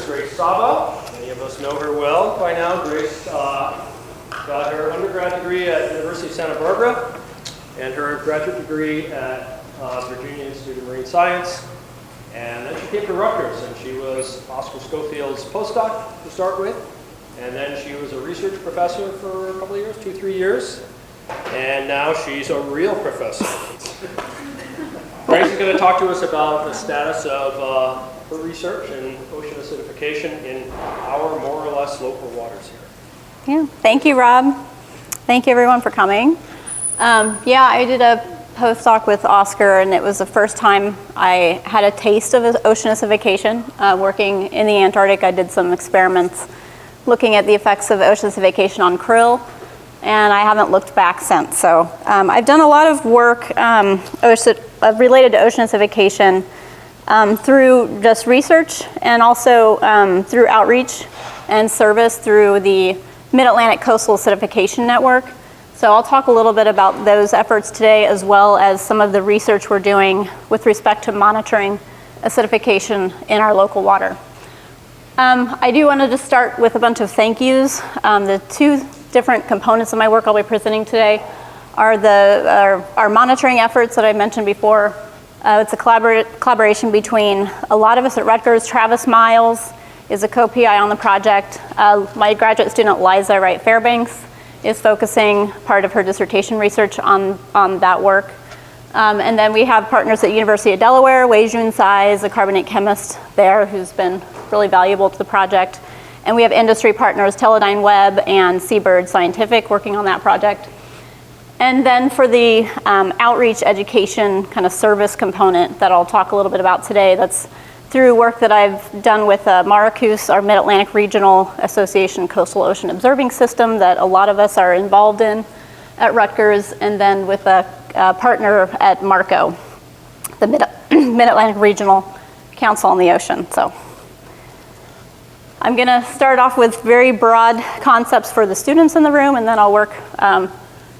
Grace Saba. Many of us know her well by now. Grace got her undergrad degree at the University of Santa Barbara and her graduate degree at Virginia Institute of Marine Science. And then she came to Rutgers, and she was Oscar Schofield's postdoc to start with. And then she was a research professor for a couple of years, 2-3 years. And now she's a real professor. Grace is going to talk to us about the status of her research in ocean acidification in our more or less local waters here. Yeah, thank you, Rob. Thank you, everyone, for coming. Yeah, I did a postdoc with Oscar, and it was the first time I had a taste of ocean acidification. Working in the Antarctic, I did some experiments looking at the effects of ocean acidification on krill, and I haven't looked back since. So I've done a lot of work related to ocean acidification through just research and also through outreach and service through the Mid-Atlantic Coastal Acidification Network. So I'll talk a little bit about those efforts today, as well as some of the research we're doing with respect to monitoring acidification in our local water. I do want to just start with a bunch of thank yous. The two different components of my work I'll be presenting today are our monitoring efforts that I mentioned before. It's a collaboration between a lot of us at Rutgers. Travis Miles is a co-PI on the project. My graduate student, Liza Wright-Fairbanks, is focusing part of her dissertation research on that work. And then we have partners at University of Delaware, Wei Jun Tsai is a carbonate chemist there who's been really valuable to the project. And we have industry partners, Teledyne Web and Seabird Scientific, working on that project. And then for the outreach education kind of service component that I'll talk a little bit about today, that's through work that I've done with Maracus, our Mid-Atlantic Regional Association Coastal Ocean Observing System that a lot of us are involved in at Rutgers, and then with a partner at MARCO, the Mid-Atlantic Regional Council on the Ocean. So I'm going to start off with very broad concepts for the students in the room, and then I'll work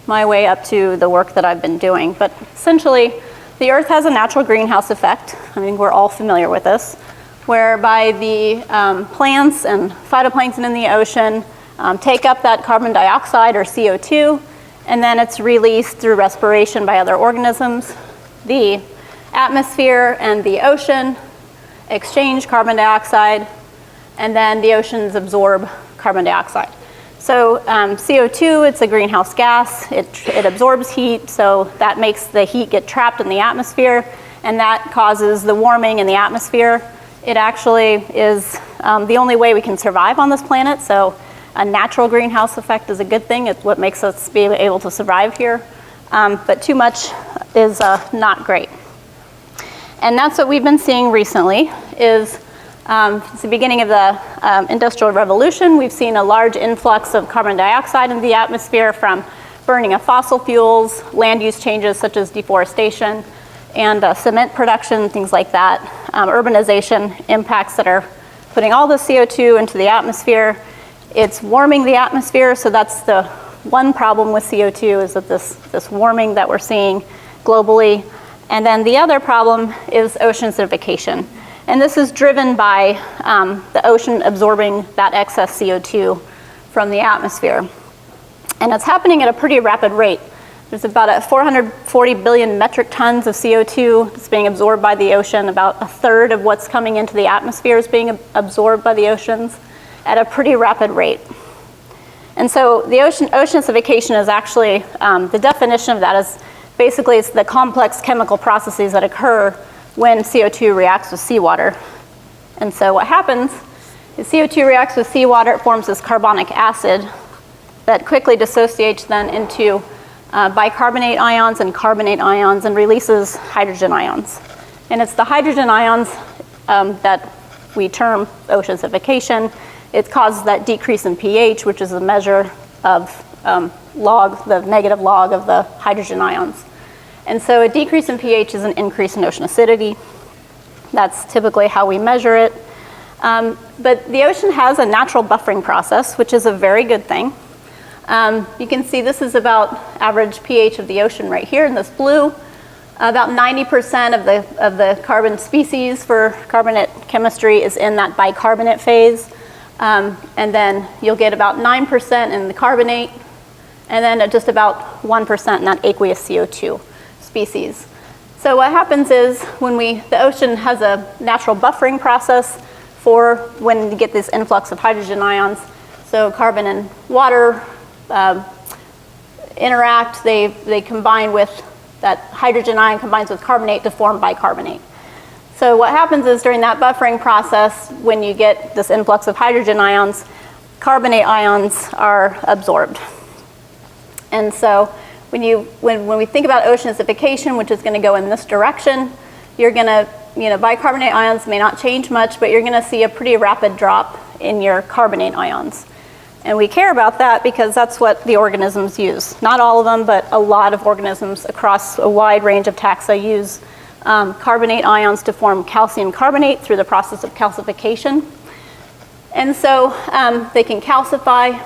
my way up to the work that I've been doing. But essentially, the Earth has a natural greenhouse effect. I mean, we're all familiar with this, whereby the plants and phytoplankton in the ocean take up that carbon dioxide, or CO2, and then it's released through respiration by other organisms. The atmosphere and the ocean exchange carbon dioxide, and then the oceans absorb carbon dioxide. So CO2, it's a greenhouse gas. It absorbs heat, so that makes the heat get trapped in the atmosphere, and that causes the warming in the atmosphere. It actually is the only way we can survive on this planet, so a natural greenhouse effect is a good thing. It's what makes us be able to survive here, but too much is not great. And that's what we've been seeing recently is since the beginning of the Industrial Revolution, we've seen a large influx of carbon dioxide into the atmosphere from burning of fossil fuels, land use changes such as deforestation, and cement production, things like that. Urbanization impacts that are putting all the CO2 into the atmosphere. It's warming the atmosphere, so that's the one problem with CO2 is that this warming that we're seeing globally. And then the other problem is ocean acidification. And this is driven by the ocean absorbing that excess CO2 from the atmosphere. And it's happening at a pretty rapid rate. There's about 440 billion metric tons of CO2 that's being absorbed by the ocean. About a third of what's coming into the atmosphere is being absorbed by the oceans at a pretty rapid rate. And so the ocean acidification is actually, the definition of that is basically it's the complex chemical processes that occur when CO2 reacts with seawater. And so what happens is CO2 reacts with seawater, it forms this carbonic acid that quickly dissociates then into bicarbonate ions and carbonate ions and releases hydrogen ions. And it's the hydrogen ions that we term ocean acidification. It causes that decrease in pH, which is a measure of the negative log of the hydrogen ions. And so a decrease in pH is an increase in ocean acidity. That's typically how we measure it. But the ocean has a natural buffering process, which is a very good thing. You can see this is about average pH of the ocean right here in this blue. About 90% of the carbon species for carbonate chemistry is in that bicarbonate phase. And then you'll get about 9% in the carbonate, and then just about 1% in that aqueous CO2 species. So what happens is when the ocean has a natural buffering process for when you get this influx of hydrogen ions. So carbon and water interact, they combine with, that hydrogen ion combines with carbonate to form bicarbonate. So what happens is during that buffering process, when you get this influx of hydrogen ions, carbonate ions are absorbed. And so when we think about ocean acidification, which is going to go in this direction, you're going to, bicarbonate ions may not change much, but you're going to see a pretty rapid drop in your carbonate ions. And we care about that because that's what the organisms use. Not all of them, but a lot of organisms across a wide range of taxa use carbonate ions to form calcium carbonate through the process of calcification. And so they can calcify.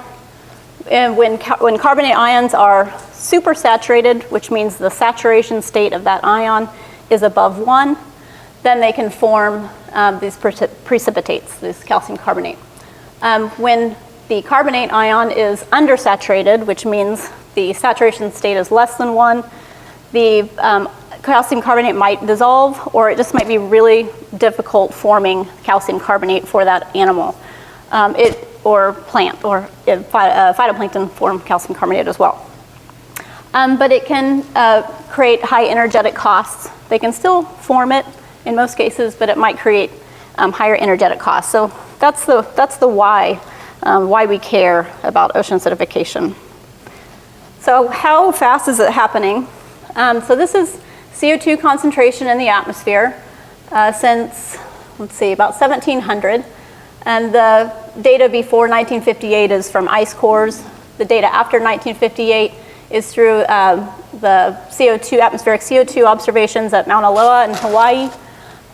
And when carbonate ions are supersaturated, which means the saturation state of that ion is above 1, then they can form these precipitates, this calcium carbonate. When the carbonate ion is undersaturated, which means the saturation state is less than 1, the calcium carbonate might dissolve, or it just might be really difficult forming calcium carbonate for that animal. Or plant, or phytoplankton form calcium carbonate as well. But it can create high energetic costs. They can still form it in most cases, but it might create higher energetic costs. So that's the why we care about ocean acidification. So how fast is it happening? So this is CO2 concentration in the atmosphere since, let's see, about 1700. And the data before 1958 is from ice cores. The data after 1958 is through the atmospheric CO2 observations at Mauna Loa in Hawaii.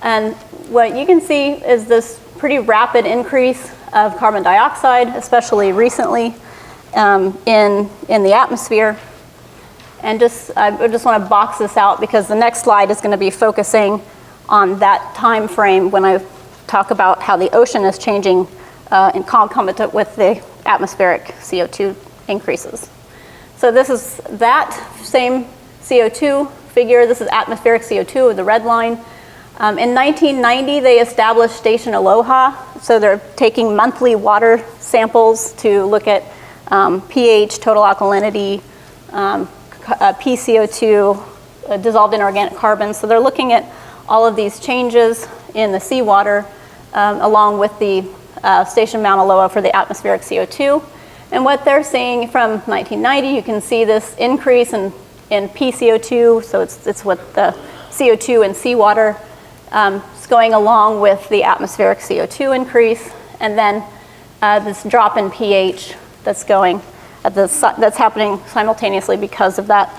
And what you can see is this pretty rapid increase of carbon dioxide, especially recently in the atmosphere. And I just want to box this out because the next slide is going to be focusing on that time frame when I talk about how the ocean is changing in concomitant with the atmospheric CO2 increases. So this is that same CO2 figure. This is atmospheric CO2 with the red line. In 1990, they established Station Aloha. So they're taking monthly water samples to look at pH, total alkalinity, PCO2, dissolved inorganic carbon. So they're looking at all of these changes in the seawater along with the Station Mauna Loa for the atmospheric CO2. And what they're seeing from 1990, you can see this increase in PCO2, so it's what the CO2 in seawater is going along with the atmospheric CO2 increase, and then this drop in pH that's happening simultaneously because of that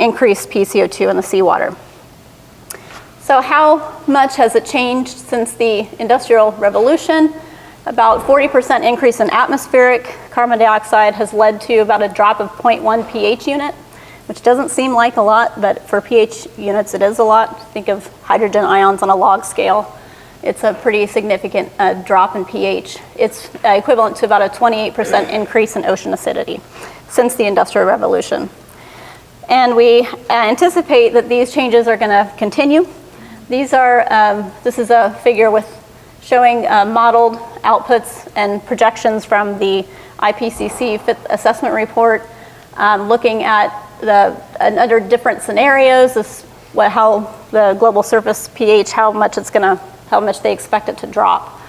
increased PCO2 in the seawater. So how much has it changed since the Industrial Revolution? About 40% increase in atmospheric carbon dioxide has led to about a drop of 0.1 pH unit, which doesn't seem like a lot, but for pH units it is a lot. Think of hydrogen ions on a log scale. It's a pretty significant drop in pH. It's equivalent to about a 28% increase in ocean acidity since the Industrial Revolution. And we anticipate that these changes are going to continue. This is a figure showing modeled outputs and projections from the IPCC Fifth Assessment Report, looking at under different scenarios, how the global surface pH, how much they expect it to drop.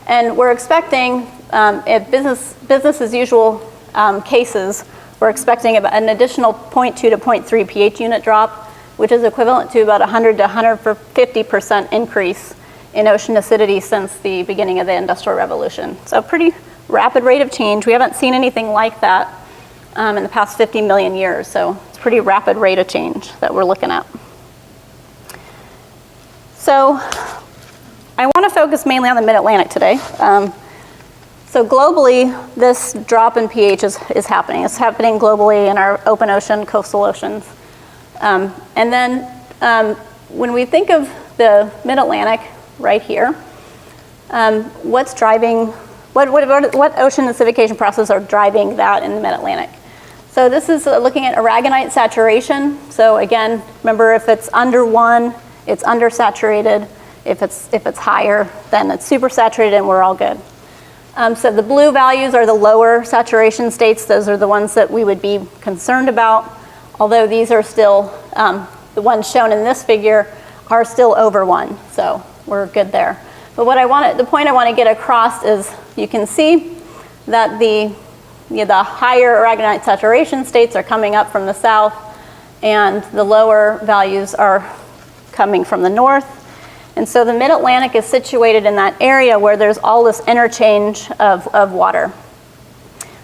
And we're expecting, if business as usual cases, we're expecting about an additional 0.2 to 0.3 pH unit drop, which is equivalent to about 100 to 150% increase in ocean acidity since the beginning of the Industrial Revolution. So a pretty rapid rate of change. We haven't seen anything like that in the past 50 million years. So it's a pretty rapid rate of change that we're looking at. So I want to focus mainly on the Mid-Atlantic today. So globally, this drop in pH is happening. It's happening globally in our open ocean, coastal oceans. And then when we think of the Mid-Atlantic right here, what's driving, what ocean acidification processes are driving that in the mid-Atlantic? So this is looking at aragonite saturation. So again, remember if it's under 1, it's undersaturated. If it's higher, then it's supersaturated and we're all good. So the blue values are the lower saturation states. Those are the ones that we would be concerned about, although these are still, the ones shown in this figure are still over 1, so we're good there. But the point I want to get across is you can see that the higher aragonite saturation states are coming up from the south, and the lower values are coming from the north. And so the mid-Atlantic is situated in that area where there's all this interchange of water.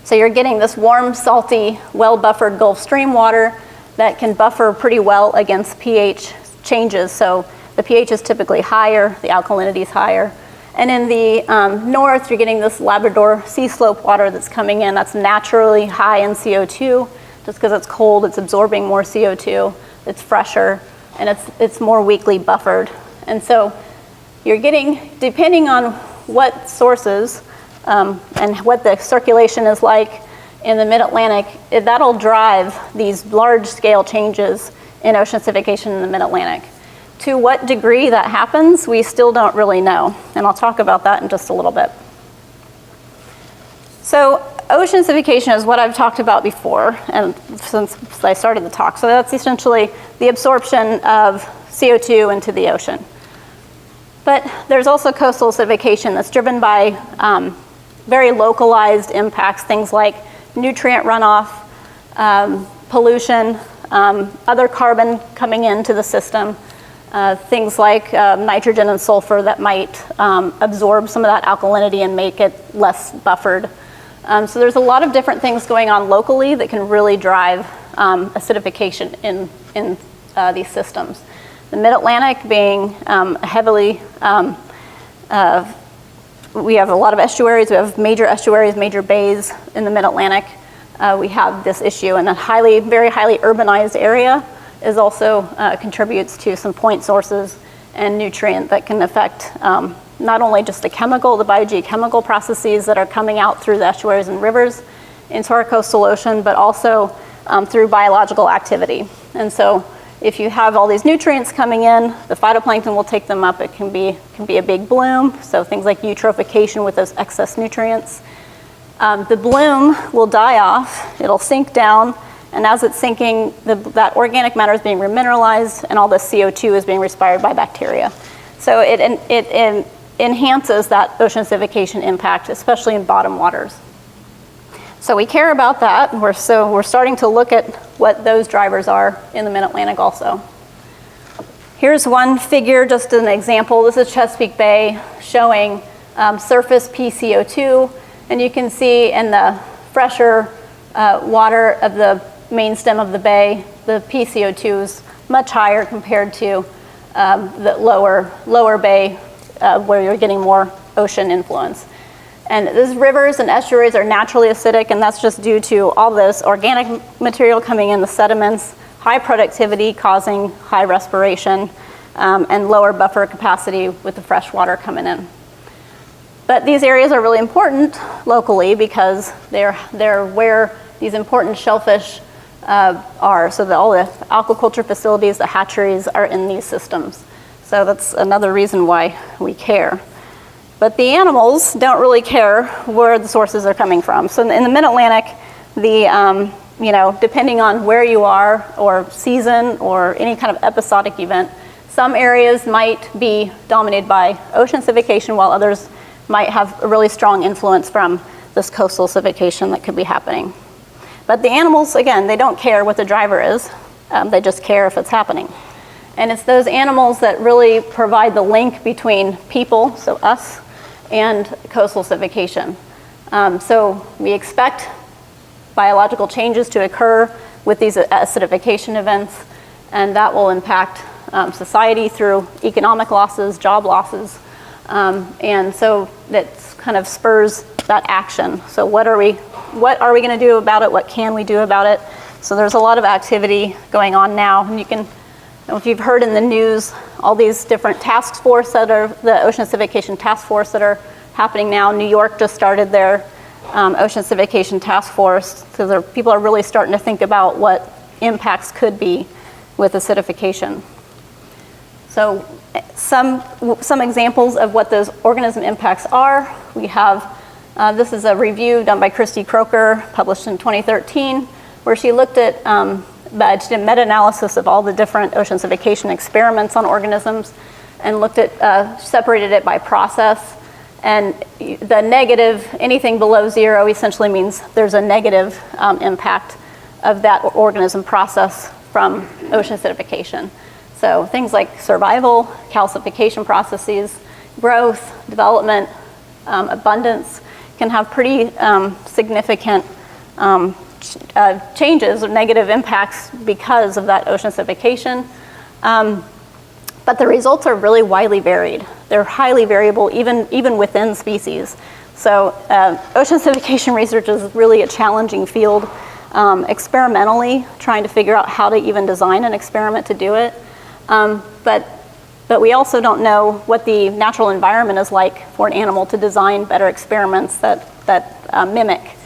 So you're getting this warm, salty, well-buffered Gulf Stream water that can buffer pretty well against pH changes. So the pH is typically higher, the alkalinity is higher. And in the north, you're getting this Labrador sea slope water that's coming in that's naturally high in CO2. Just because it's cold, it's absorbing more CO2, it's fresher, and it's more weakly buffered. And so you're getting, depending on what sources and what the circulation is like in the mid-Atlantic, that'll drive these large-scale changes in ocean acidification in the mid-Atlantic. To what degree that happens, we still don't really know, and I'll talk about that in just a little bit. So ocean acidification is what I've talked about before, and since I started the talk. So that's essentially the absorption of CO2 into the ocean. But there's also coastal acidification that's driven by very localized impacts, things like nutrient runoff, pollution, other carbon coming into the system, things like nitrogen and sulfur that might absorb some of that alkalinity and make it less buffered. So there's a lot of different things going on locally that can really drive acidification in these systems. The mid-Atlantic being heavily, we have a lot of estuaries. We have major estuaries, major bays in the mid-Atlantic. We have this issue, and a very highly urbanized area is also contributes to some point sources and nutrient that can affect not only just the biogeochemical processes that are coming out through the estuaries and rivers into our coastal ocean, but also through biological activity. And so if you have all these nutrients coming in, the phytoplankton will take them up. It can be a big bloom, so things like eutrophication with those excess nutrients. The bloom will die off, it'll sink down, and as it's sinking, that organic matter is being remineralized, and all the CO2 is being respired by bacteria. So it enhances that ocean acidification impact, especially in bottom waters. So we care about that. We're starting to look at what those drivers are in the mid-Atlantic also. Here's one figure, just an example. This is Chesapeake Bay showing surface PCO2, and you can see in the fresher water of the main stem of the bay, the PCO2 is much higher compared to the lower bay where you're getting more ocean influence. And these rivers and estuaries are naturally acidic, and that's just due to all this organic material coming in, the sediments, high productivity causing high respiration, and lower buffer capacity with the fresh water coming in. But these areas are really important locally because they're where these important shellfish are. So all the aquaculture facilities, the hatcheries are in these systems. So that's another reason why we care. But the animals don't really care where the sources are coming from. So in the mid-Atlantic, depending on where you are or season or any kind of episodic event, some areas might be dominated by ocean acidification while others might have a really strong influence from this coastal acidification that could be happening. But the animals, again, they don't care what the driver is. They just care if it's happening. And it's those animals that really provide the link between people, so us, and coastal acidification. So we expect biological changes to occur with these acidification events, and that will impact society through economic losses, job losses, and so that kind of spurs that action. So what are we going to do about it? What can we do about it? So there's a lot of activity going on now, and you can know if you've heard in the news all these different task force that are the ocean acidification task force that are happening now. New York just started their ocean acidification task force, so people are really starting to think about what impacts could be with acidification. So some examples of what those organism impacts are. We have, this is a review done by Christy Croker, published in 2013, where she looked at, she did a meta-analysis of all the different ocean acidification experiments on organisms and looked at, separated it by process. And the negative, anything below 0 essentially means there's a negative impact of that organism process from ocean acidification. So things like survival, calcification processes, growth, development, abundance can have pretty significant changes or negative impacts because of that ocean acidification. But the results are really widely varied. They're highly variable even within species. So ocean acidification research is really a challenging field experimentally, trying to figure out how to even design an experiment to do it. But we also don't know what the natural environment is like for an animal to design better experiments that mimic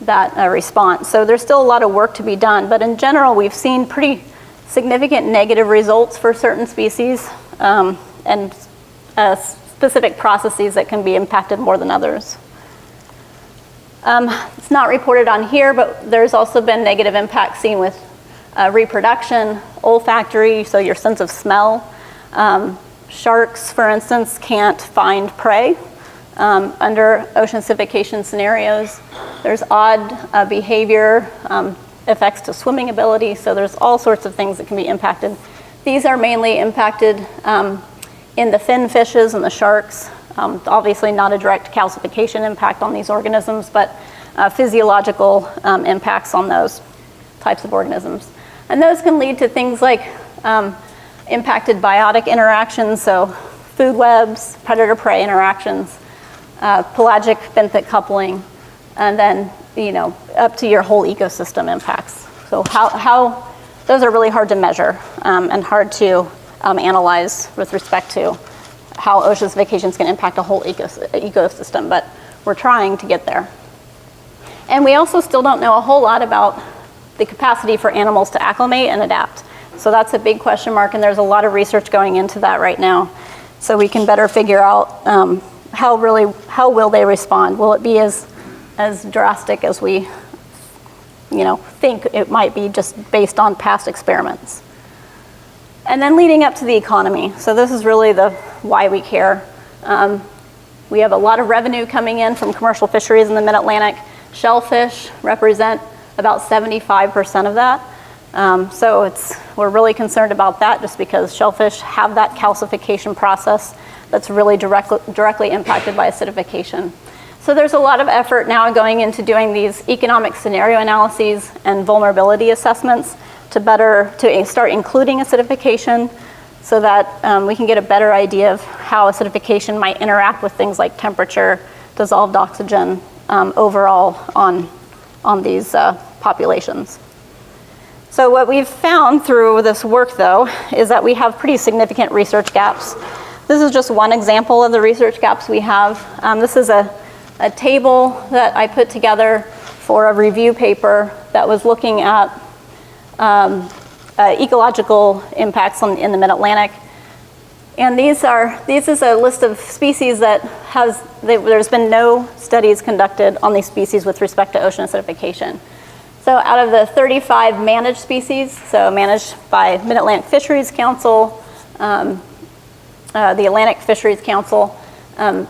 that response. So there's still a lot of work to be done, but in general, we've seen pretty significant negative results for certain species and specific processes that can be impacted more than others. It's not reported on here, but there's also been negative impacts seen with reproduction, olfactory, so your sense of smell. Sharks, for instance, can't find prey under ocean acidification scenarios. There's odd behavior, effects to swimming ability, so there's all sorts of things that can be impacted. These are mainly impacted in the fin fishes and the sharks. Obviously not a direct calcification impact on these organisms, but physiological impacts on those types of organisms. And those can lead to things like impacted biotic interactions, so food webs, predator-prey interactions, pelagic benthic coupling, and then up to your whole ecosystem impacts. So how those are really hard to measure and hard to analyze with respect to how ocean acidification is going to impact a whole ecosystem, but we're trying to get there. And we also still don't know a whole lot about the capacity for animals to acclimate and adapt. So that's a big question mark, and there's a lot of research going into that right now. So we can better figure out how will they respond? Will it be as drastic as we think it might be just based on past experiments? And then leading up to the economy. So this is really the why we care. We have a lot of revenue coming in from commercial fisheries in the mid-Atlantic. Shellfish represent about 75% of that. So we're really concerned about that just because shellfish have that calcification process that's really directly impacted by acidification. So there's a lot of effort now going into doing these economic scenario analyses and vulnerability assessments to start including acidification so that we can get a better idea of how acidification might interact with things like temperature, dissolved oxygen, overall on these populations. So what we've found through this work, though, is that we have pretty significant research gaps. This is just one example of the research gaps we have. This is a table that I put together for a review paper that was looking at ecological impacts in the mid-Atlantic. And this is a list of species that there's been no studies conducted on these species with respect to ocean acidification. So out of the 35 managed species, so managed by Mid-Atlantic Fisheries Council, the Atlantic Fisheries Council, there's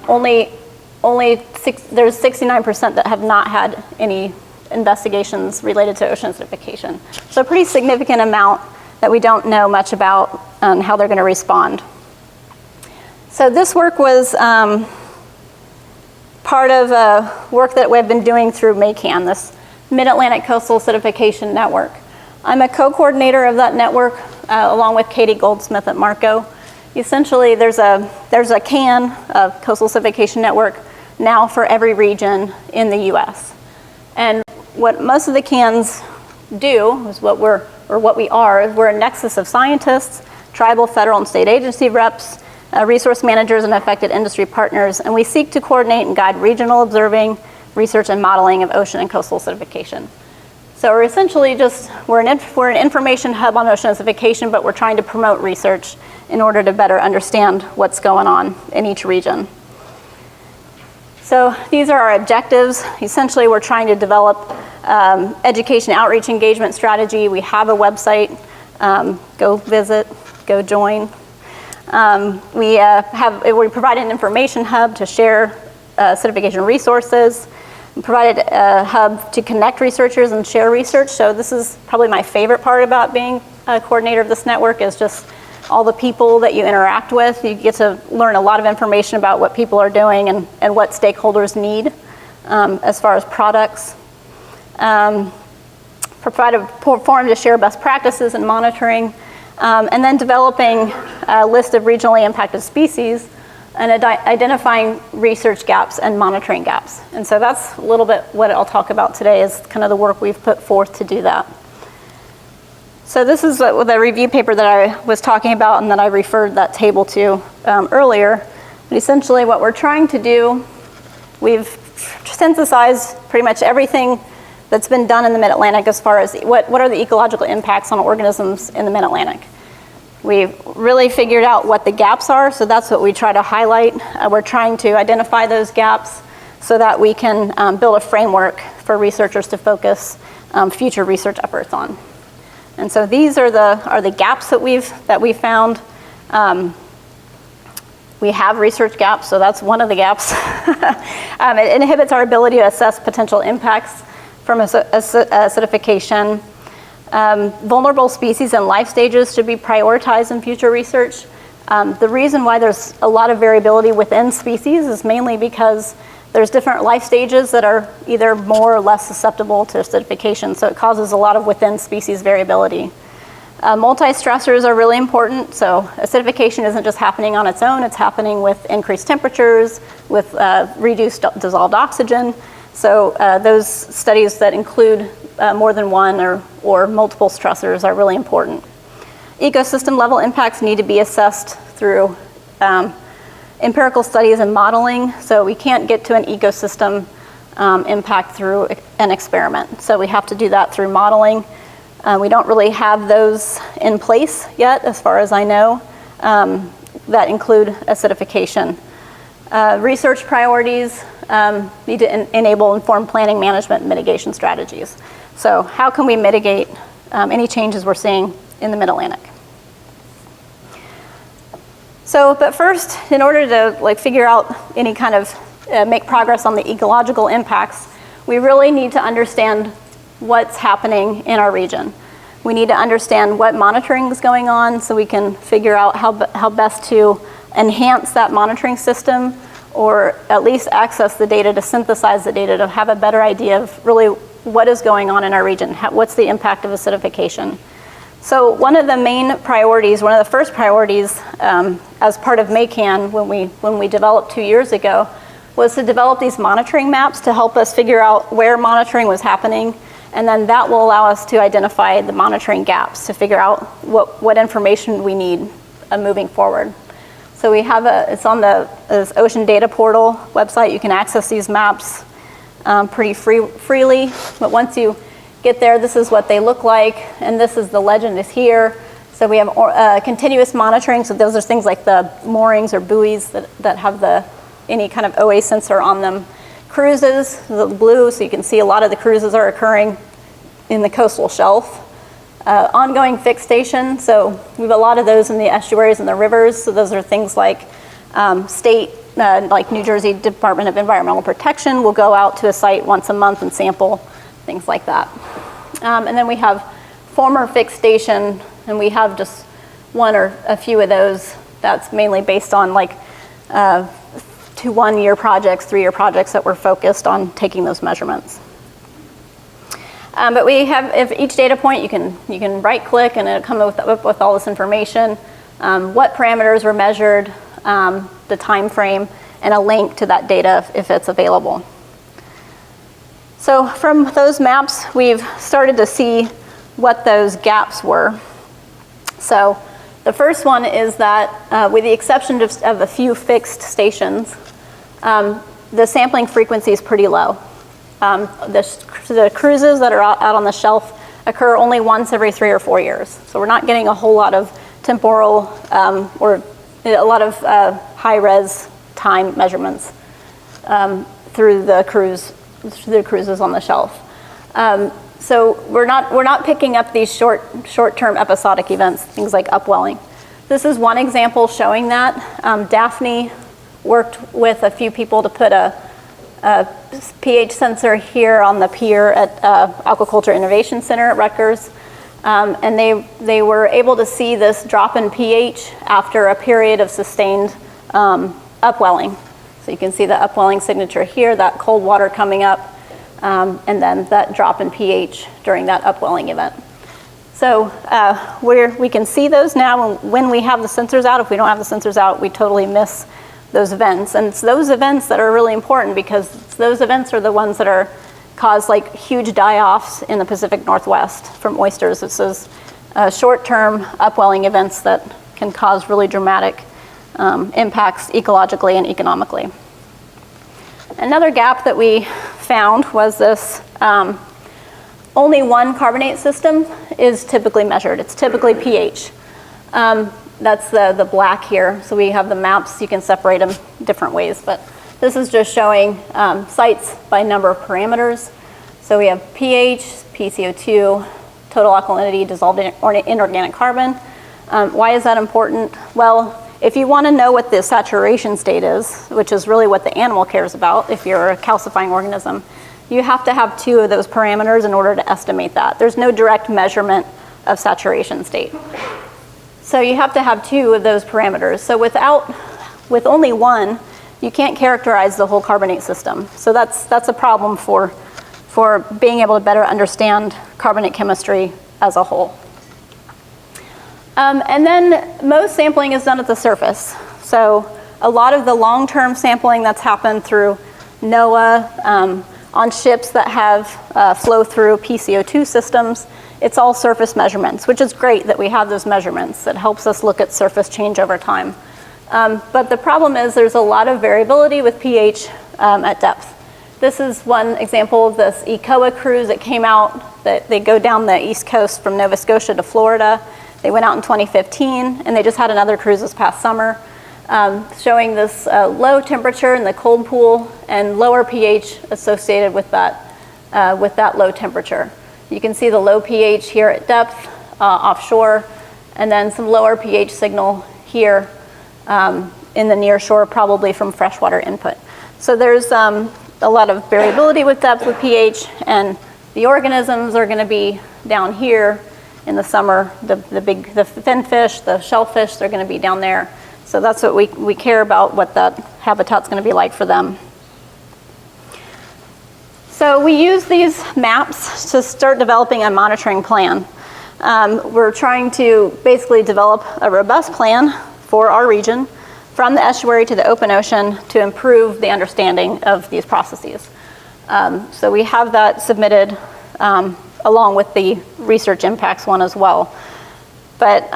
69% that have not had any investigations related to ocean acidification. So a pretty significant amount that we don't know much about how they're going to respond. So this work was part of work that we've been doing through MACAN, this Mid-Atlantic Coastal Acidification Network. I'm a co-coordinator of that network along with Katie Goldsmith at Marco. Essentially, there's a CAN, a Coastal Acidification Network, now for every region in the US. And what most of the CANs do is we're a nexus of scientists tribal, federal, and state agency reps, resource managers, and affected industry partners, and we seek to coordinate and guide regional observing, research, and modeling of ocean and coastal acidification. So we're essentially we're an information hub on ocean acidification, but we're trying to promote research in order to better understand what's going on in each region. So these are our objectives. Essentially, we're trying to develop education, outreach, engagement strategy. We have a website. Go visit, go join. We provide an information hub to share acidification resources. We provided a hub to connect researchers and share research. So this is probably my favorite part about being a coordinator of this network, is just all the people that you interact with. You get to learn a lot of information about what people are doing and what stakeholders need as far as products. Provide a forum to share best practices and monitoring, and then developing a list of regionally impacted species and identifying research gaps and monitoring gaps. And so that's a little bit what I'll talk about today, is kind of the work we've put forth to do that. So this is the review paper that I was talking about and that I referred that table to earlier. But essentially what we're trying to do, we've synthesized pretty much everything that's been done in the Mid-Atlantic as far as what are the ecological impacts on organisms in the Mid-Atlantic. We've really figured out what the gaps are, so that's what we try to highlight. We're trying to identify those gaps so that we can build a framework for researchers to focus future research efforts on. And so these are the gaps that we've found. We have research gaps, so that's one of the gaps. It inhibits our ability to assess potential impacts from acidification. Vulnerable species and life stages should be prioritized in future research. The reason why there's a lot of variability within species is mainly because there's different life stages that are either more or less susceptible to acidification, so it causes a lot of within species variability. Multi-stressors are really important, so acidification isn't just happening on its own, it's happening with increased temperatures, with reduced dissolved oxygen. So those studies that include more than one or multiple stressors are really important. Ecosystem level impacts need to be assessed through empirical studies and modeling, so we can't get to an ecosystem impact through an experiment. So we have to do that through modeling. We don't really have those in place yet, as far as I know, that include acidification. Research priorities need to enable informed planning, management, and mitigation strategies. So how can we mitigate any changes we're seeing in the Mid-Atlantic? So, but first, in order to figure out any kind of make progress on the ecological impacts, we really need to understand what's happening in our region. We need to understand what monitoring is going on so we can figure out how best to enhance that monitoring system, or at least access the data to synthesize the data to have a better idea of really what is going on in our region, what's the impact of acidification. So one of the main priorities, one of the first priorities as part of MACAN when we developed 2 years ago, was to develop these monitoring maps to help us figure out where monitoring was happening, and then that will allow us to identify the monitoring gaps to figure out what information we need moving forward. So we have it's on this Ocean Data Portal website. You can access these maps pretty freely, but once you get there, this is what they look like, and this is the legend is here. So we have continuous monitoring, so those are things like the moorings or buoys that have any kind of OA sensor on them. Cruises, the blue, so you can see a lot of the cruises are occurring in the coastal shelf. Ongoing fixation, so we have a lot of those in the estuaries and the rivers, so those are things like state, like New Jersey Department of Environmental Protection will go out to a site once a month and sample, things like that. And then we have former fixation, and we have just one or a few of those. That's mainly based on 2 1-year projects, 3-year projects that were focused on taking those measurements. But we have, if each data point, you can right click and it'll come up with all this information, what parameters were measured, the time frame, and a link to that data if it's available. So from those maps, we've started to see what those gaps were. So The first one is that with the exception of a few fixed stations, the sampling frequency is pretty low. The cruises that are out on the shelf occur only once every 3 or 4 years. So we're not getting a whole lot of temporal or a lot of high-res time measurements through the cruises on the shelf. So we're not picking up these short-term episodic events, things like upwelling. This is one example showing that. Daphne worked with a few people to put a pH sensor here on the pier at Aquaculture Innovation Center at Rutgers. And they were able to see this drop in pH after a period of sustained upwelling. So you can see the upwelling signature here, that cold water coming up, and then that drop in pH during that upwelling event. So we can see those now when we have the sensors out. If we don't have the sensors out, we totally miss those events. And it's those events that are really important because those events are the ones that cause like huge die-offs in the Pacific Northwest from oysters. This is short-term upwelling events that can cause really dramatic impacts ecologically and economically. Another gap that we found was this, only one carbonate system is typically measured. It's typically pH. That's the black here. So we have the maps, you can separate them different ways, but this is just showing sites by number of parameters. So we have pH, PCO2, total alkalinity, dissolved inorganic carbon. Why is that important? Well, if you want to know what the saturation state is, which is really what the animal cares about if you're a calcifying organism, you have to have 2 of those parameters in order to estimate that. There's no direct measurement of saturation state. So you have to have 2 of those parameters. So with only one, you can't characterize the whole carbonate system. So that's a problem for being able to better understand carbonate chemistry as a whole. And then most sampling is done at the surface. So a lot of the long-term sampling that's happened through NOAA, on ships that have flow-through PCO2 systems, it's all surface measurements, which is great that we have those measurements. It helps us look at surface change over time. But the problem is there's a lot of variability with pH at depth. This is one example of this ECOA cruise that came out, that they go down the east coast from Nova Scotia to Florida. They went out in 2015, and they just had another cruise this past summer, showing this low temperature in the cold pool and lower pH associated with that low temperature. You can see the low pH here at depth offshore, and then some lower pH signal here in the near shore, probably from freshwater input. So there's a lot of variability with depth with pH, and the organisms are going to be down here in the summer. The finfish, the shellfish, they're going to be down there. So that's what we care about, what that habitat's going to be like for them. So we use these maps to start developing a monitoring plan. We're trying to basically develop a robust plan for our region from the estuary to the open ocean to improve the understanding of these processes. So we have that submitted along with the research impacts one as well. But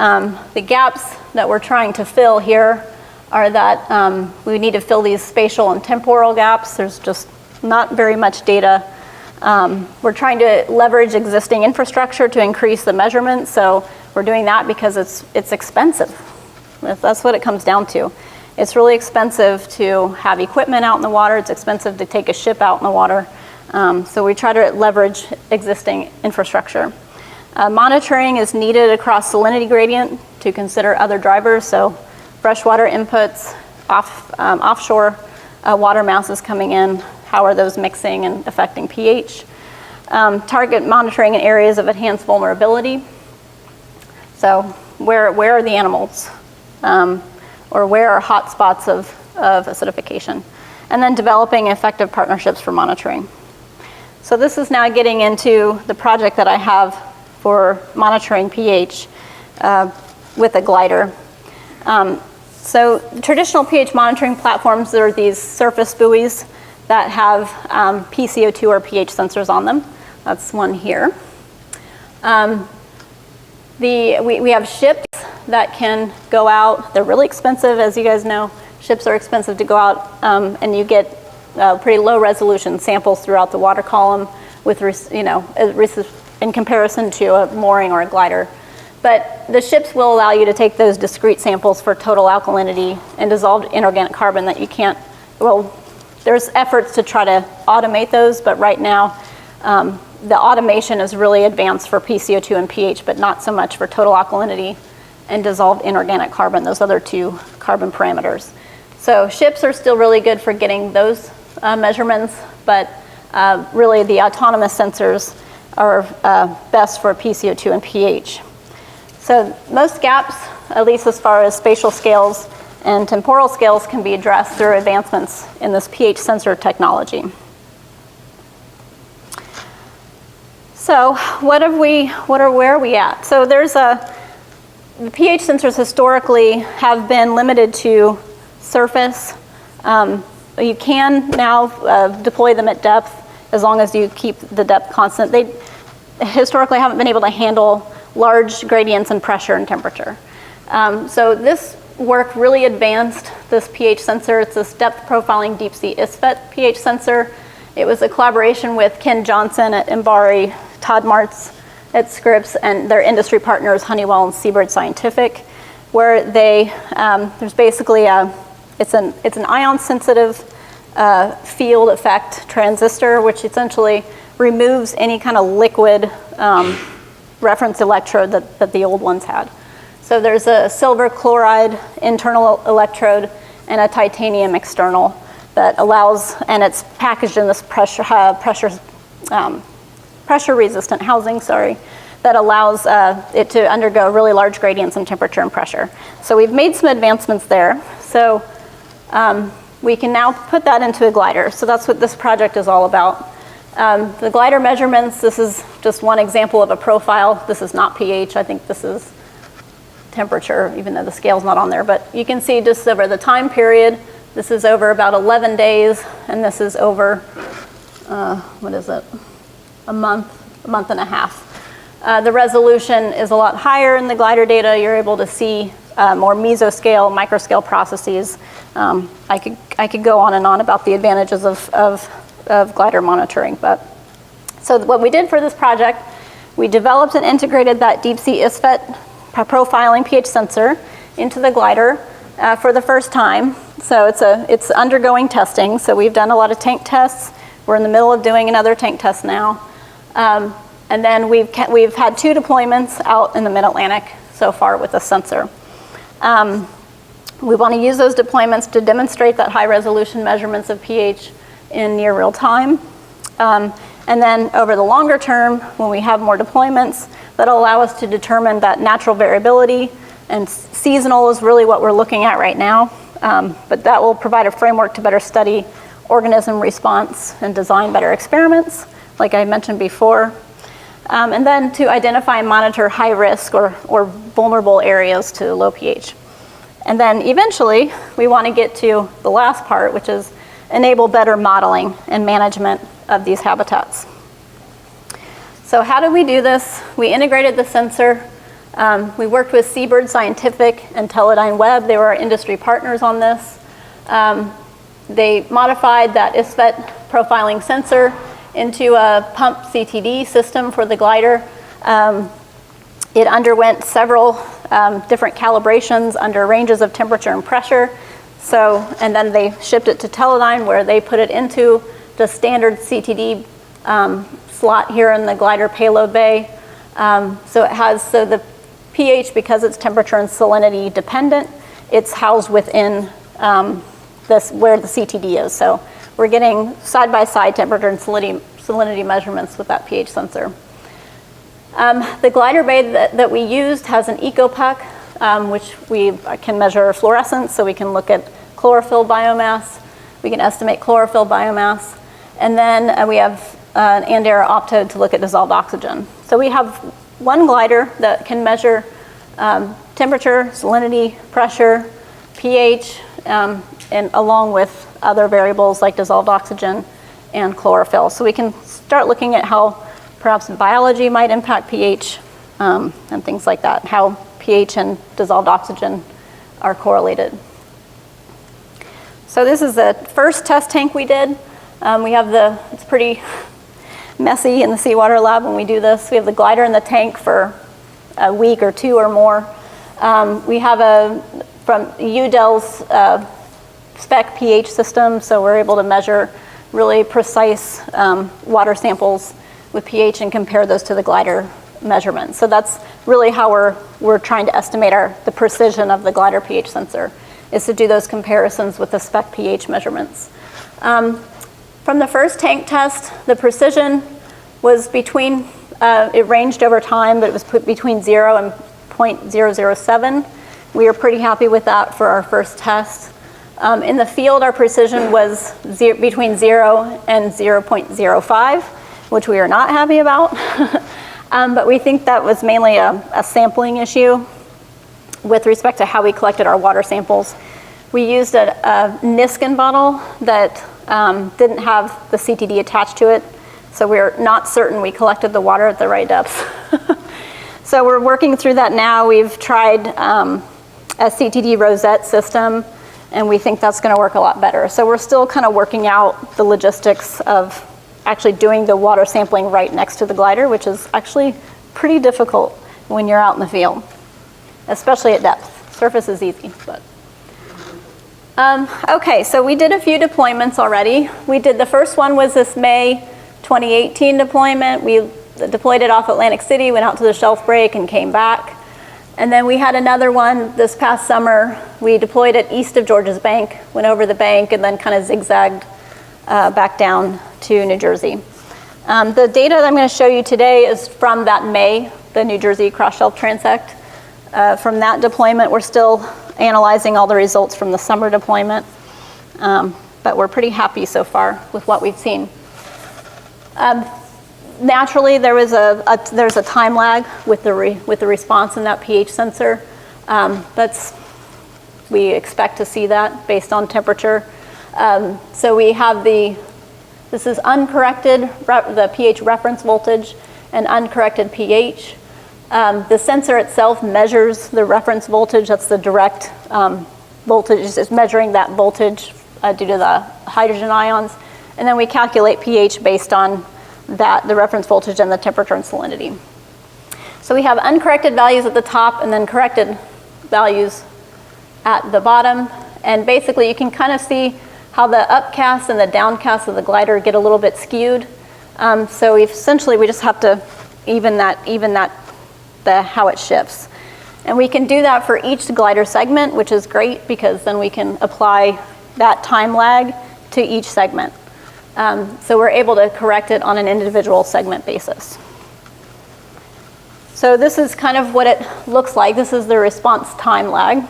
the gaps that we're trying to fill here are that we need to fill these spatial and temporal gaps. There's just not very much data. We're trying to leverage existing infrastructure to increase the measurements. So we're doing that because it's expensive. That's what it comes down to. It's really expensive to have equipment out in the water. It's expensive to take a ship out in the water. So we try to leverage existing infrastructure. Monitoring is needed across salinity gradient to consider other drivers. So freshwater inputs, offshore water masses coming in, how are those mixing and affecting pH? Target monitoring in areas of enhanced vulnerability. So where are the animals? Or where are hot spots of acidification? And then developing effective partnerships for monitoring. So this is now getting into the project that I have for monitoring pH with a glider. So traditional pH monitoring platforms, there are these surface buoys that have PCO2 or pH sensors on them. That's one here. We have ships that can go out. They're really expensive, as you guys know. Ships are expensive to go out, and you get pretty low resolution samples throughout the water column with, in comparison to a mooring or a glider. But the ships will allow you to take those discrete samples for total alkalinity and dissolved inorganic carbon that you can't, well, there's efforts to try to automate those, but right now the automation is really advanced for PCO2 and pH, but not so much for total alkalinity and dissolved inorganic carbon, those other two carbon parameters. So ships are still really good for getting those measurements, but really the autonomous sensors are best for PCO2 and pH. So most gaps, at least as far as spatial scales and temporal scales, can be addressed through advancements in this pH sensor technology. So where are we at? So the pH sensors historically have been limited to surface. You can now deploy them at depth as long as you keep the depth constant. They historically haven't been able to handle large gradients in pressure and temperature. So this work really advanced this pH sensor. It's this depth profiling deep sea ISFET pH sensor. It was a collaboration with Ken Johnson at Embari, Todd Martz at Scripps, and their industry partners Honeywell and Seabird Scientific, where there's basically it's an ion sensitive field effect transistor, which essentially removes any kind of liquid reference electrode that the old ones had. So there's a silver chloride internal electrode and a titanium external that allows, and it's packaged in this pressure resistant housing, that allows it to undergo really large gradients in temperature and pressure. So we've made some advancements there. So we can now put that into a glider. So that's what this project is all about. The glider measurements, this is just one example of a profile. This is not pH, I think this is temperature, even though the scale's not on there. But you can see just over the time period, this is over about 11 days, and this is over, what is it? A month and a half. The resolution is a lot higher in the glider data. You're able to see more mesoscale, microscale processes. I could go on and on about the advantages of glider monitoring. But so what we did for this project, we developed and integrated that deep sea ISFET profiling pH sensor into the glider for the first time. So it's undergoing testing. So we've done a lot of tank tests. We're in the middle of doing another tank test now. And then we've had 2 deployments out in the mid-Atlantic so far with the sensor. We want to use those deployments to demonstrate that high resolution measurements of pH in near real time. And then over the longer term, when we have more deployments, that'll allow us to determine that natural variability, and seasonal is really what we're looking at right now. But that will provide a framework to better study organism response and design better experiments, like I mentioned before. And then to identify and monitor high risk or vulnerable areas to low pH. And then eventually, we want to get to the last part, which is enable better modeling and management of these habitats. So how did we do this? We integrated the sensor. We worked with Seabird Scientific and Teledyne Webb. They were our industry partners on this. They modified that ISFET profiling sensor into a pump CTD system for the glider. It underwent several different calibrations under ranges of temperature and pressure. And then they shipped it to Teledyne, where they put it into the standard CTD slot here in the glider payload bay. So the pH, because it's temperature and salinity dependent, it's housed within where the CTD is. So we're getting side-by-side temperature and salinity measurements with that pH sensor. The glider bay that we used has an eco-puck, which we can measure fluorescence, so we can look at chlorophyll biomass. We can estimate chlorophyll biomass. And then we have an Andera optode to look at dissolved oxygen. So we have one glider that can measure temperature, salinity, pressure, pH, and along with other variables like dissolved oxygen and chlorophyll. So we can start looking at how perhaps biology might impact pH and things like that, how pH and dissolved oxygen are correlated. So this is the first test tank we did. It's pretty messy in the seawater lab when we do this. We have the glider in the tank for a week or two or more. We have from UDEL's spec pH system, so we're able to measure really precise water samples with pH and compare those to the glider measurements. So that's really how we're trying to estimate the precision of the glider pH sensor, is to do those comparisons with the spec pH measurements. From the first tank test, the precision was between, it ranged over time, but it was between 0 and 0.007. We were pretty happy with that for our first test. In the field, our precision was between 0 and 0.05, which we are not happy about. But we think that was mainly a sampling issue with respect to how we collected our water samples. We used a Niskin bottle that didn't have the CTD attached to it, so we're not certain we collected the water at the right depths. So we're working through that now. We've tried a CTD rosette system, and we think that's going to work a lot better. So we're still kind of working out the logistics of actually doing the water sampling right next to the glider, which is actually pretty difficult when you're out in the field, especially at depth. Surface is easy, but. Okay, so we did a few deployments already. The first one was this May 2018 deployment. We deployed it off Atlantic City, went out to the shelf break and came back. And then we had another one this past summer. We deployed it east of Georges Bank, went over the bank, and then kind of zigzagged back down to New Jersey. The data that I'm going to show you today is from that May, the New Jersey cross-shelf transect. From that deployment, we're still analyzing all the results from the summer deployment, but we're pretty happy so far with what we've seen. Naturally, there's a time lag with the response in that pH sensor. We expect to see that based on temperature. So we have this is uncorrected, the pH reference voltage and uncorrected pH. The sensor itself measures the reference voltage. That's the direct voltage. It's measuring that voltage due to the hydrogen ions. And then we calculate pH based on the reference voltage and the temperature and salinity. So we have uncorrected values at the top and then corrected values at the bottom. And basically you can kind of see how the upcast and the downcast of the glider get a little bit skewed. So essentially we just have to even how it shifts. And we can do that for each glider segment, which is great because then we can apply that time lag to each segment. So we're able to correct it on an individual segment basis. So this is kind of what it looks like. This is the response time lag.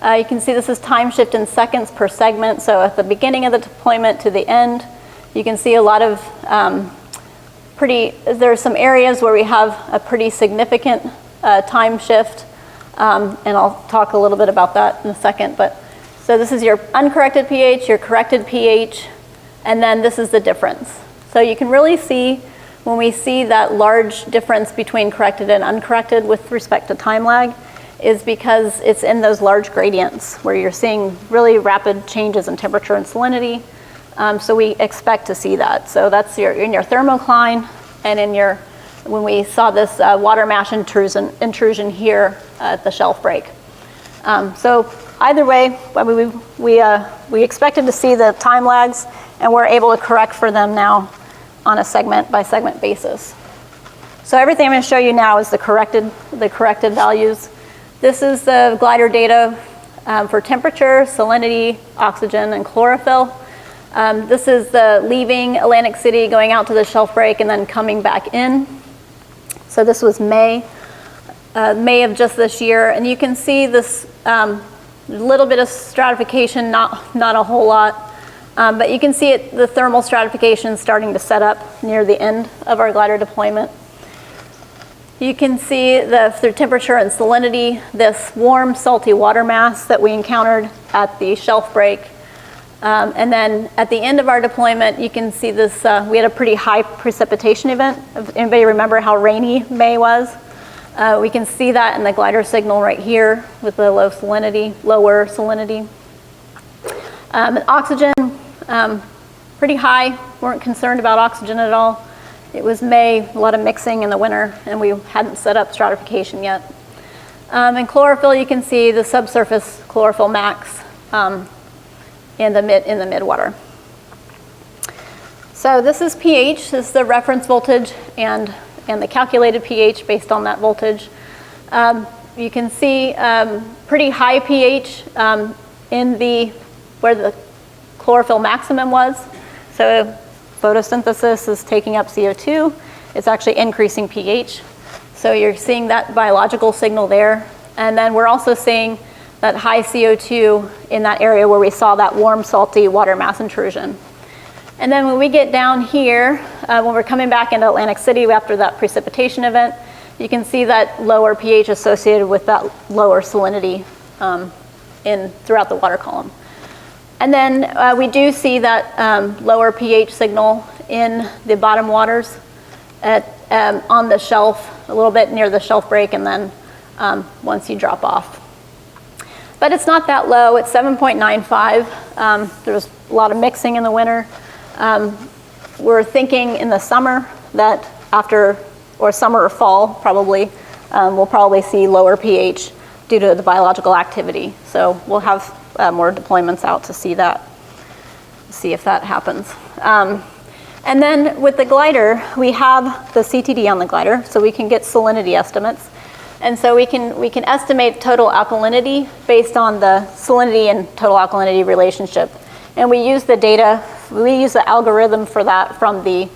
You can see this is time shift in seconds per segment. So at the beginning of the deployment to the end, you can see a lot of there are some areas where we have a pretty significant time shift, and I'll talk a little bit about that in a second. So this is your uncorrected pH, your corrected pH, and then this is the difference. So you can really see when we see that large difference between corrected and uncorrected with respect to time lag is because it's in those large gradients where you're seeing really rapid changes in temperature and salinity. So we expect to see that. So that's in your thermocline and when we saw this water mass intrusion here at the shelf break. So either way, we expected to see the time lags, and we're able to correct for them now on a segment by segment basis. So everything I'm going to show you now is the corrected values. This is the glider data for temperature, salinity, oxygen, and chlorophyll. This is the leaving Atlantic City, going out to the shelf break, and then coming back in. So this was May of just this year, and you can see this little bit of stratification, not a whole lot, but you can see the thermal stratification starting to set up near the end of our glider deployment. You can see the temperature and salinity, this warm, salty water mass that we encountered at the shelf break. And then at the end of our deployment, you can see this, we had a pretty high precipitation event. Anybody remember how rainy May was? We can see that in the glider signal right here with the lower salinity. Oxygen, pretty high. Weren't concerned about oxygen at all. It was May, a lot of mixing in the winter, and we hadn't set up stratification yet. And chlorophyll, you can see the subsurface chlorophyll max in the midwater. So this is pH. This is the reference voltage and the calculated pH based on that voltage. You can see pretty high pH where the chlorophyll maximum was. So photosynthesis is taking up CO2. It's actually increasing pH. So you're seeing that biological signal there. And then we're also seeing that high CO2 in that area where we saw that warm, salty water mass intrusion. And then when we get down here, when we're coming back into Atlantic City after that precipitation event, you can see that lower pH associated with that lower salinity throughout the water column. And then we do see that lower pH signal in the bottom waters on the shelf, a little bit near the shelf break, and then once you drop off. But it's not that low. It's 7.95. There was a lot of mixing in the winter. We're thinking in the summer that summer or fall probably, we'll probably see lower pH due to the biological activity. So we'll have more deployments out to see if that happens. And then with the glider, we have the CTD on the glider, so we can get salinity estimates. And so we can estimate total alkalinity based on the salinity and total alkalinity relationship. And we use the algorithm for that from the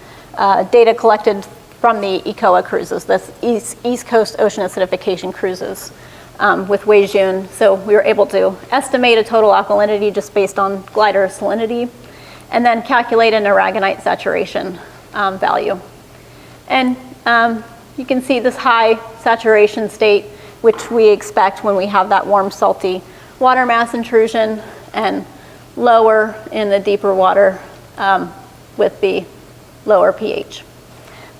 data collected from the ECOA cruises, the East Coast Ocean Acidification cruises with Wei Jun. So we were able to estimate a total alkalinity just based on glider salinity, and then calculate an aragonite saturation value. And you can see this high saturation state, which we expect when we have that warm, salty water mass intrusion, and lower in the deeper water with the lower pH.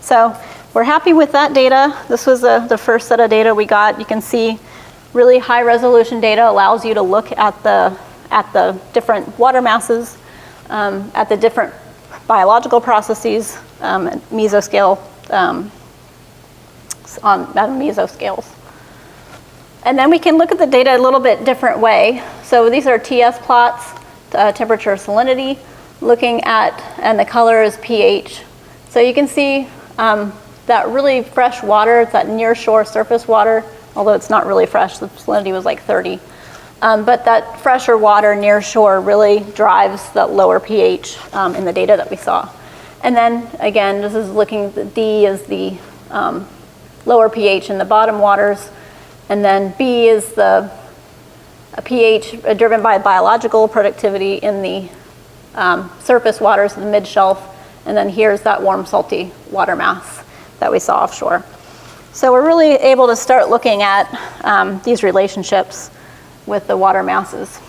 So we're happy with that data. This was the first set of data we got. You can see really high resolution data allows you to look at the different water masses, at the different biological processes, mesoscale, on mesoscales. And then we can look at the data a little bit different way. So these are TS plots, temperature salinity, looking at, and the color is pH. So you can see that really fresh water, it's that near shore surface water, although it's not really fresh, the salinity was like 30. But that fresher water near shore really drives that lower pH in the data that we saw. And then again, this is looking, the D is the lower pH in the bottom waters, and then B is the pH driven by biological productivity in the surface waters of the mid-shelf, and then here's that warm, salty water mass that we saw offshore. So we're really able to start looking at these relationships with the water masses.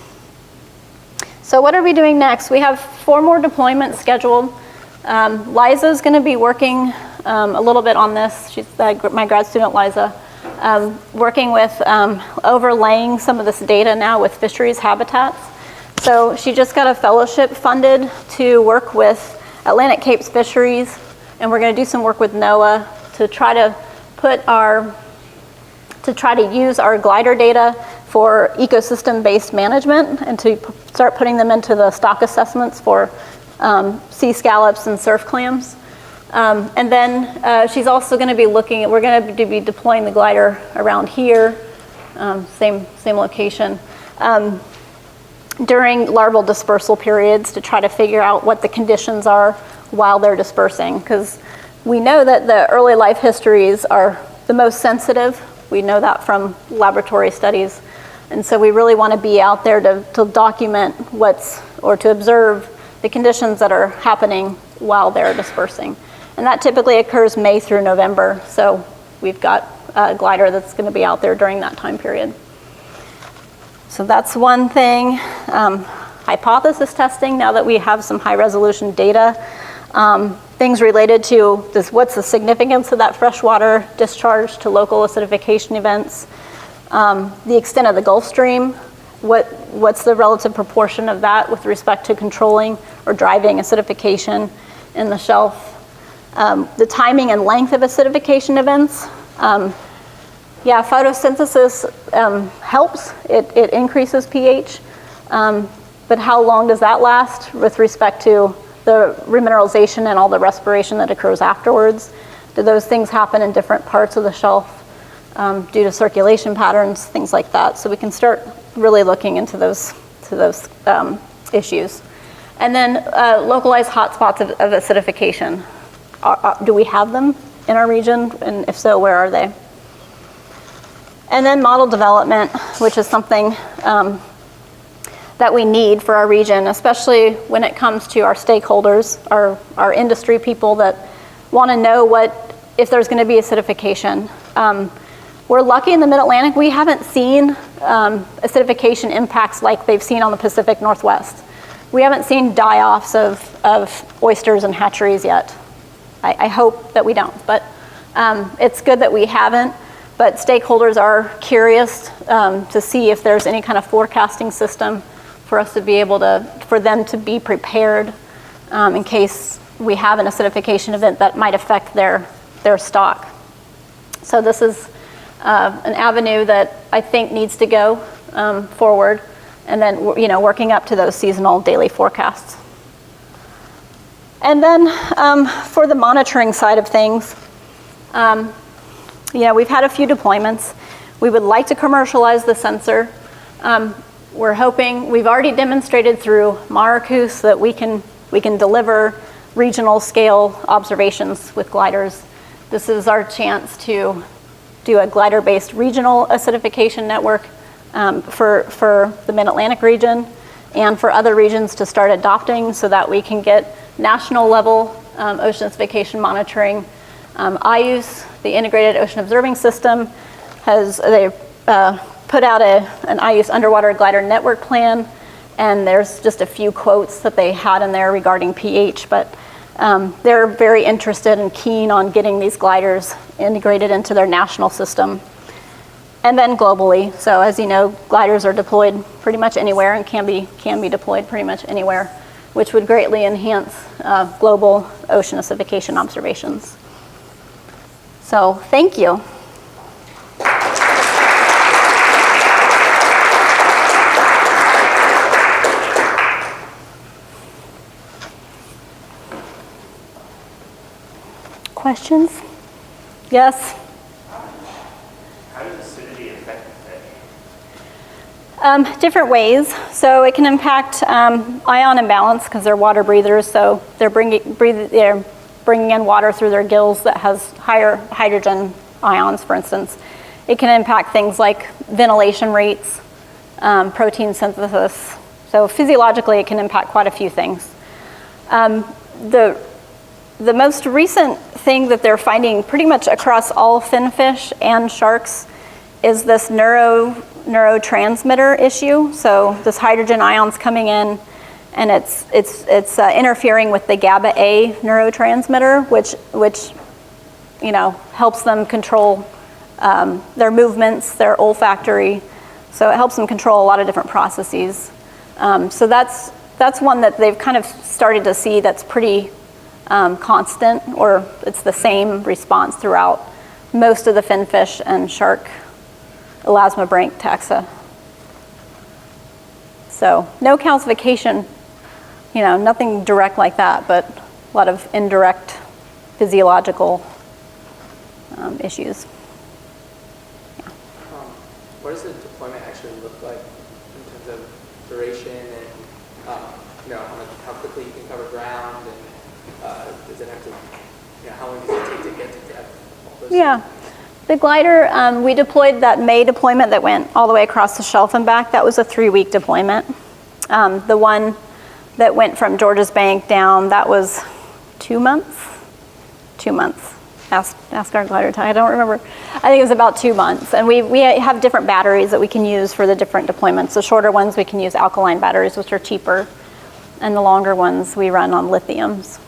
So what are we doing next? We have 4 more deployments scheduled. Liza's going to be working a little bit on this. She's my grad student, Liza, working with overlaying some of this data now with fisheries habitats. So she just got a fellowship funded to work with Atlantic Cape's fisheries, and we're going to do some work with NOAA to try to use our glider data for ecosystem-based management and to start putting them into the stock assessments for sea scallops and surf clams. And then she's also going to be we're going to be deploying the glider around here, same location, during larval dispersal periods to try to figure out what the conditions are while they're dispersing. Because we know that the early life histories are the most sensitive. We know that from laboratory studies. And so we really want to be out there to document to observe the conditions that are happening while they're dispersing. And that typically occurs May through November. So we've got a glider that's going to be out there during that time period. So that's one thing. Hypothesis testing, now that we have some high resolution data. things related to this, what's the significance of that freshwater discharge to local acidification events, the extent of the Gulf Stream, what's the relative proportion of that with respect to controlling or driving acidification in the shelf, the timing and length of acidification events. Yeah, photosynthesis helps, it increases pH, but how long does that last with respect to the remineralization and all the respiration that occurs afterwards? Do those things happen in different parts of the shelf due to circulation patterns, things like that? So we can start really looking into those issues. And then localized hotspots of acidification. Do we have them in our region? And if so, where are they? And then model development, which is something that we need for our region, especially when it comes to our stakeholders, our industry people that want to know if there's going to be acidification. We're lucky in the Mid-Atlantic, we haven't seen acidification impacts like they've seen on the Pacific Northwest. We haven't seen die-offs of oysters and hatcheries yet. I hope that we don't, but it's good that we haven't. But stakeholders are curious to see if there's any kind of forecasting system for us to be able for them to be prepared in case we have an acidification event that might affect their stock. So this is an avenue that I think needs to go forward, and then working up to those seasonal daily forecasts. And then for the monitoring side of things, we've had a few deployments. We would like to commercialize the sensor. We're hoping, we've already demonstrated through Maracus that we can deliver regional scale observations with gliders. This is our chance to do a glider-based regional acidification network for the Mid-Atlantic region and for other regions to start adopting so that we can get national level ocean acidification monitoring. IUS, the Integrated Ocean Observing System, they put out an IUS underwater glider network plan, and there's just a few quotes that they had in there regarding pH, but they're very interested and keen on getting these gliders integrated into their national system. And then globally, so as you know, gliders are deployed pretty much anywhere and can be deployed pretty much anywhere, which would greatly enhance global ocean acidification observations. So thank you. Questions? Yes? How does acidity affect the fish? Different ways. So it can impact ion imbalance because they're water breathers. So they're bringing in water through their gills that has higher hydrogen ions, for instance. It can impact things like ventilation rates, protein synthesis. So physiologically, it can impact quite a few things. The most recent thing that they're finding pretty much across all finfish and sharks is this neurotransmitter issue. So this hydrogen ions coming in, and it's interfering with the GABA A neurotransmitter, which helps them control their movements, their olfactory. So it helps them control a lot of different processes. So that's one that they've kind of started to see that's pretty constant, or it's the same response throughout most of the finfish and shark elasmobranch taxa. So no calcification, nothing direct like that, but a lot of indirect physiological issues. Yeah. What does the deployment actually look like in terms of duration and how quickly you can cover ground, and does it have to, how long does it take to get to depth? Yeah. The glider, we deployed that May deployment that went all the way across the shelf and back. That was a 3-week deployment. The one that went from Georges Bank down, that was 2 months? 2 months. Ask our glider tie, I don't remember. I think it was about 2 months. And we have different batteries that we can use for the different deployments. The shorter ones, we can use alkaline batteries, which are cheaper. And the longer ones, we run on lithiums.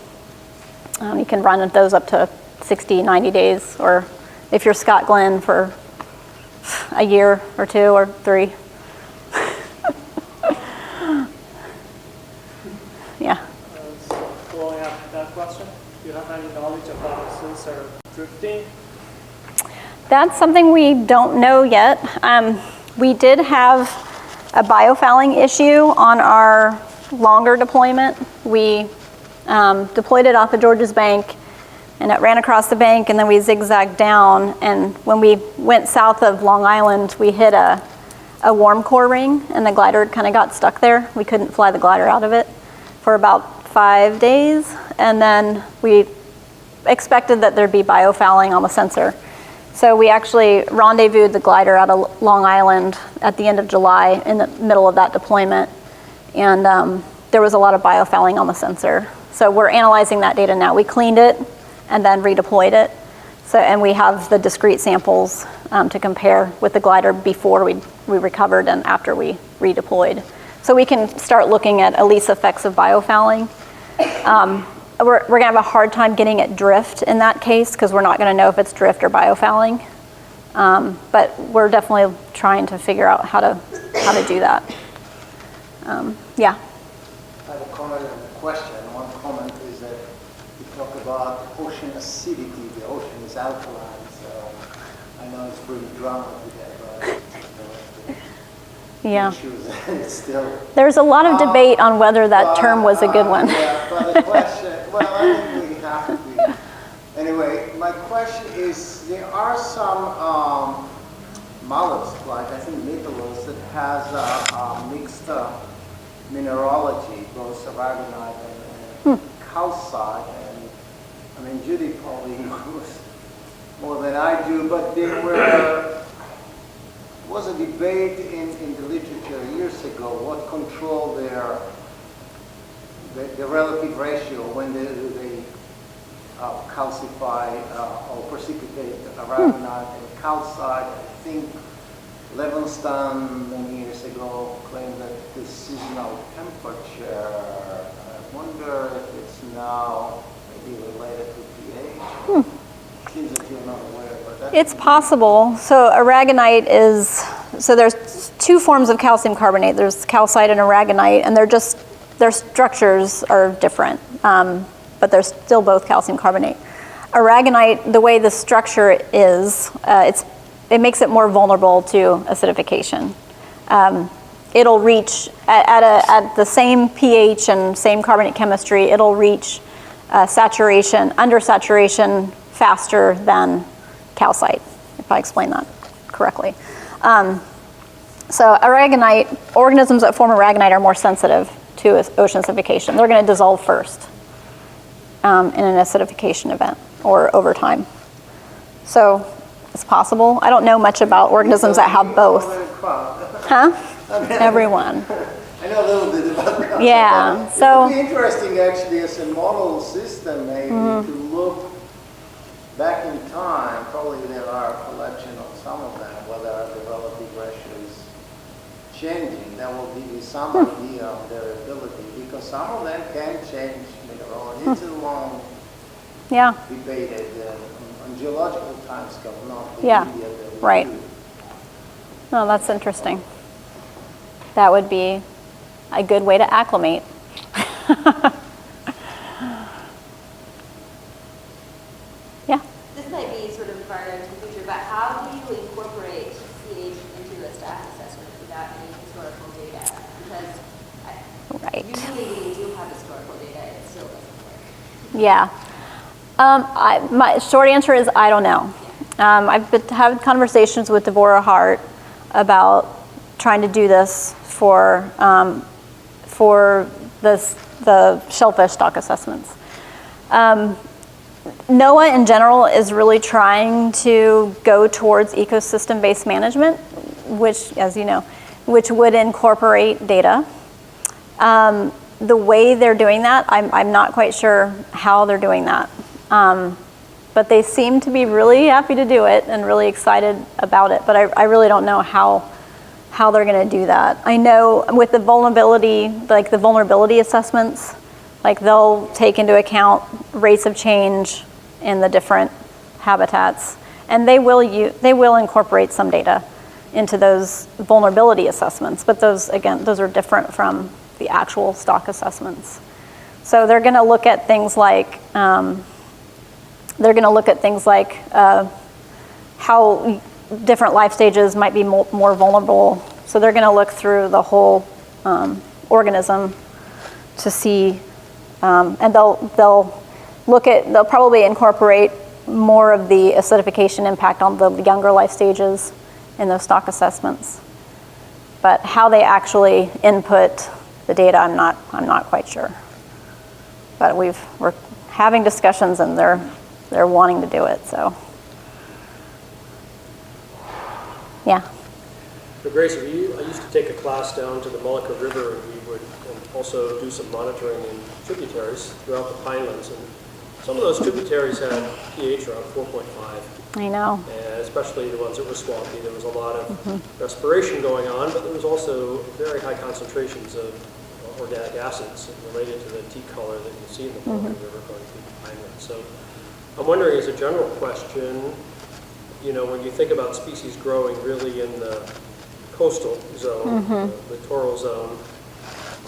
You can run those up to 60, 90 days, or if you're Scott Glenn for a year or 2 or 3. Yeah. So following up that question, do you have any knowledge of how oceans are drifting? That's something we don't know yet. We did have a biofouling issue on our longer deployment. We deployed it off of George's Bank, and it ran across the bank, and then we zigzagged down. And when we went south of Long Island, we hit a warm core ring, and the glider kind of got stuck there. We couldn't fly the glider out of it for about 5 days, and then we expected that there'd be biofouling on the sensor. So we actually rendezvoused the glider out of Long Island at the end of July in the middle of that deployment, and there was a lot of biofouling on the sensor. So we're analyzing that data now. We cleaned it and then redeployed it. So, and we have the discrete samples to compare with the glider before we recovered and after we redeployed. So we can start looking at least effects of biofouling. We're going to have a hard time getting it drift in that case because we're not going to know if it's drift or biofouling. But we're definitely trying to figure out how to do that. Yeah. I have a comment and a question. One comment is that you talk about ocean acidity. The ocean is alkaline, so I know it's pretty drama today, but Yeah. issues it's still. There's a lot of debate on whether that term was a good one. Yeah, but the question, well, I think we have to be. Anyway, my question is, there are some mollusks, like I think Mytilus, that has mixed mineralogy, both aragonite and calcite. And I mean, Judy probably knows more than I do, but there was a debate in the literature years ago what controlled the relative ratio when they calcify or precipitate aragonite and calcite. I think Levenstein many years ago claimed that the seasonal temperature, I wonder if it's now maybe related to pH. Seems that you're not aware, but that's... It's possible. So aragonite is, so there's 2 forms of calcium carbonate. There's calcite and aragonite, and their structures are different, but they're still both calcium carbonate. Aragonite, the way the structure is, it makes it more vulnerable to acidification. It'll reach, at the same pH and same carbonate chemistry, it'll reach saturation, under saturation faster than calcite, if I explain that correctly. So aragonite, organisms that form aragonite are more sensitive to ocean acidification. They're going to dissolve first in an acidification event or over time. So it's possible. I don't know much about organisms that have both. Huh? Everyone. I know a little bit about that. Yeah. It So would be interesting actually as a model system maybe to look back in time. Probably there are a collection of some of them, whether the relative ratio is changing. That will give you some idea of their ability, because some of them can change mineralogy. It's a long debated on geological timescale, not the media that we right. do. Oh, that's interesting. That would be a good way to acclimate. Yeah. This might be sort of far into the future, but how do you incorporate pH into a staff assessment without any historical data? Because usually when we do have historical data, it still doesn't work. Yeah. My short answer is I don't know. I've had conversations with Devorah Hart about trying to do this for the shellfish stock assessments. NOAA in general is really trying to go towards ecosystem-based management, which, as you know, which would incorporate data. The way they're doing that, I'm not quite sure how they're doing that. But they seem to be really happy to do it and really excited about it. But I really don't know how they're going to do that. I know with the vulnerability, like the vulnerability assessments, Like they'll take into account rates of change in the different habitats, and they will incorporate some data into those vulnerability assessments, but those are different from the actual stock assessments. So they're going to look at things like how different life stages might be more vulnerable. So they're going to look through the whole organism to see, and they'll probably incorporate more of the acidification impact on the younger life stages in those stock assessments. But how they actually input the data, I'm not quite sure. But we're having discussions, and they're wanting to do it. So, yeah. So Grace, I used to take a class down to the Mullica River, and we would also do some monitoring in tributaries throughout the Pinelands. And some of those tributaries had pH around 4.5. I know. And especially the ones that were swampy. There was a lot of respiration going on, but there was also very high concentrations of organic acids related to the tea color that you see in the Mullica River going through the Pinelands. So I'm wondering, as a general question, when you think about species growing really in the coastal zone, the littoral zone,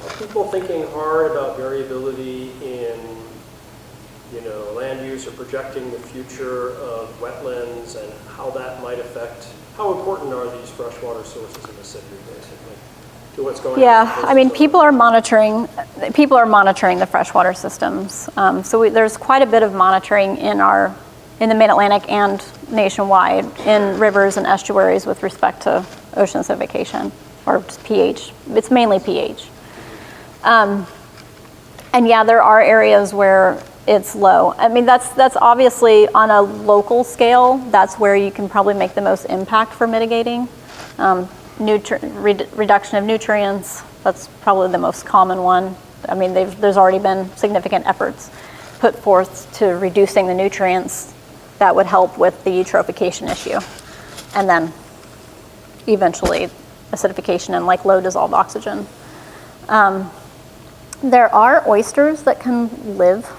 are people thinking hard about variability in land use or projecting the future of wetlands and how that might affect, how important are these freshwater sources of acidity basically to what's going on? Yeah, I mean, people are monitoring the freshwater systems. So there's quite a bit of monitoring in the Mid-Atlantic and nationwide in rivers and estuaries with respect to ocean acidification or just pH. It's mainly pH. And yeah, there are areas where it's low. I mean, that's obviously on a local scale. That's where you can probably make the most impact for mitigating. Reduction of nutrients, that's probably the most common one. I mean, there's already been significant efforts put forth to reducing the nutrients that would help with the eutrophication issue. And then eventually acidification and like low dissolved oxygen. There are oysters that can live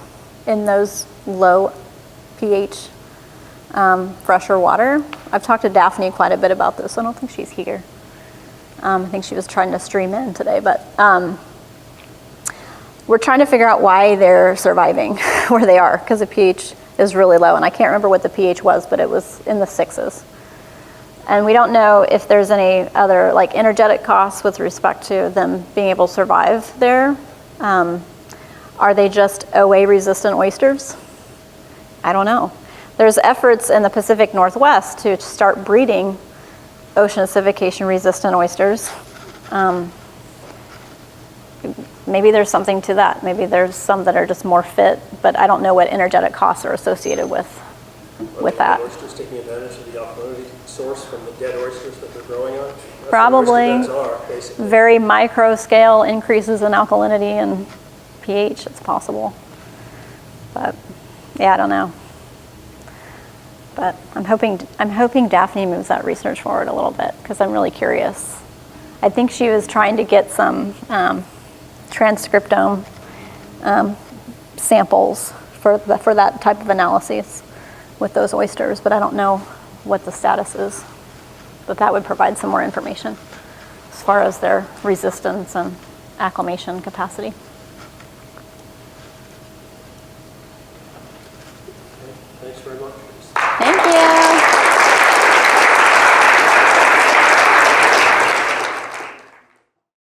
in those low pH fresher water. I've talked to Daphne quite a bit about this. I don't think she's here. I think she was trying to stream in today, but we're trying to figure out why they're surviving where they are, because the pH is really low, and I can't remember what the pH was, but it was in the 6s. And we don't know if there's any other like energetic costs with respect to them being able to survive there. Are they just OA resistant oysters? I don't know. There's efforts in the Pacific Northwest to start breeding ocean acidification resistant oysters. Maybe there's something to that. Maybe there's some that are just more fit, but I don't know what energetic costs are associated with that. Oysters taking advantage of the alkalinity source from the dead oysters that they're growing on? That's Probably. What oyster beds are, basically. Very micro scale increases in alkalinity and pH, it's possible. But yeah, I don't know. But I'm hoping Daphne moves that research forward a little bit, because I'm really curious. I think she was trying to get some transcriptome samples for that type of analysis with those oysters, but I don't know what the status is. But that would provide some more information as far as their resistance and acclimation capacity. Okay, thanks very much.